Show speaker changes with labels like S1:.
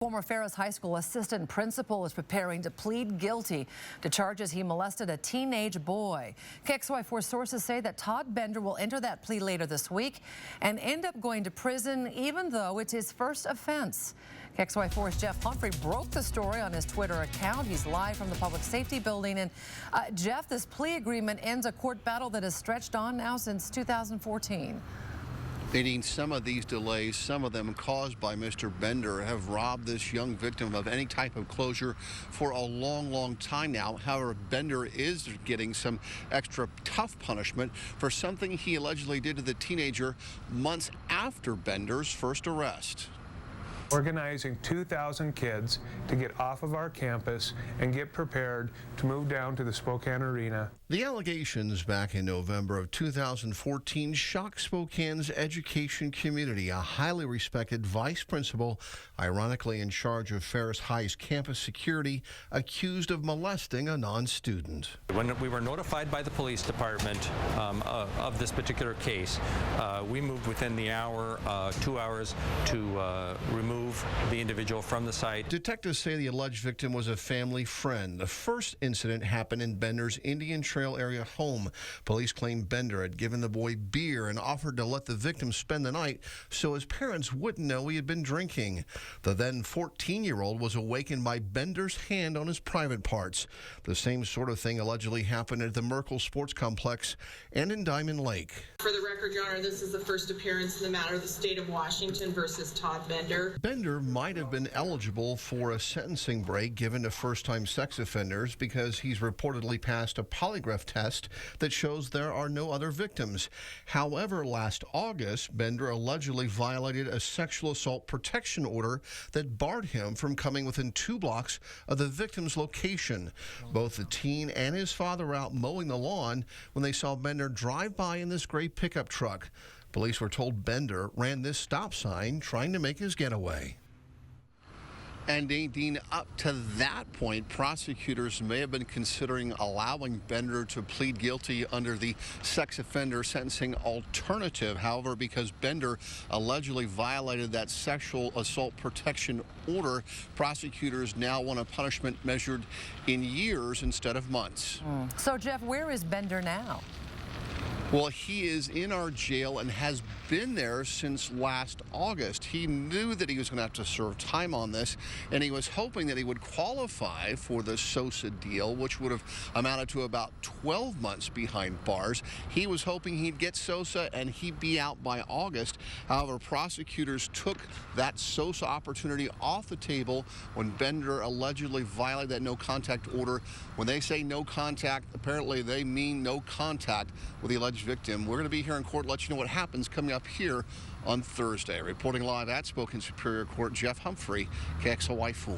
S1: Former Ferris High School assistant principal is preparing to plead guilty to charges he molested a teenage boy. KXLY4 sources say that Todd Bender will enter that plea later this week and end up going to prison even though it's his first offense. KXLY4's Jeff Humphrey broke the story on his Twitter account. He's live from the Public Safety Building. And Jeff, this plea agreement ends a court battle that has stretched on now since 2014.
S2: Meaning some of these delays, some of them caused by Mr. Bender, have robbed this young victim of any type of closure for a long time now. However, Bender is getting some extra tough punishment for something he allegedly did to the teenager months after Bender's first arrest.
S3: Organizing 2,000 kids to get off of our campus and get prepared to move down to the Spokane Arena.
S2: The allegations back in November of 2014 shocked Spokane's education community. A highly respected vice principal, ironically in charge of Ferris High's campus security, accused of molesting a non-student.
S4: When we were notified by the police department of this particular case, we moved within the hour, 2 hours, to remove the individual from the site.
S2: Detectives say the alleged victim was a family friend. The first incident happened in Bender's Indian Trail area home. Police claim Bender had given the boy beer and offered to let the victim spend the night so his parents wouldn't know he had been drinking. The then 14-year-old was awakened by Bender's hand on his private parts. The same sort of thing allegedly happened at the Merkel Sports Complex and in Diamond Lake.
S5: For the record, Your Honor, this is the first appearance in the matter of the state of Washington versus Todd Bender.
S2: Bender might have been eligible for a sentencing break given to first-time sex offenders because he's reportedly passed a polygraph test that shows there are no other victims. However, last August, Bender allegedly violated a sexual assault protection order that barred him from coming within 2 blocks of the victim's location. Both the teen and his father were out mowing the lawn when they saw Bender drive by in this gray pickup truck. Police were told Bender ran this stop sign trying to make his getaway. And Nadine, up to that point, prosecutors may have been considering allowing Bender to plead guilty under the sex offender sentencing alternative. However, because Bender allegedly violated that sexual assault protection order, prosecutors now want a punishment measured in years instead of months.
S1: So, Jeff, where is Bender now?
S2: Well, he is in our jail and has been there since last August. He knew that he was going to have to serve time on this, and he was hoping that he would qualify for the SOSA deal, which would have amounted to about 12 months behind bars. He was hoping he'd get SOSA and he'd be out by August. However, prosecutors took that SOSA opportunity off the table when Bender allegedly violated that no contact order. When they say no contact, apparently they mean no contact with the alleged victim. We're going to be here in court, let you know what happens coming up here on Thursday. Reporting live at Spokane Superior Court, Jeff Humphrey, KXLY4.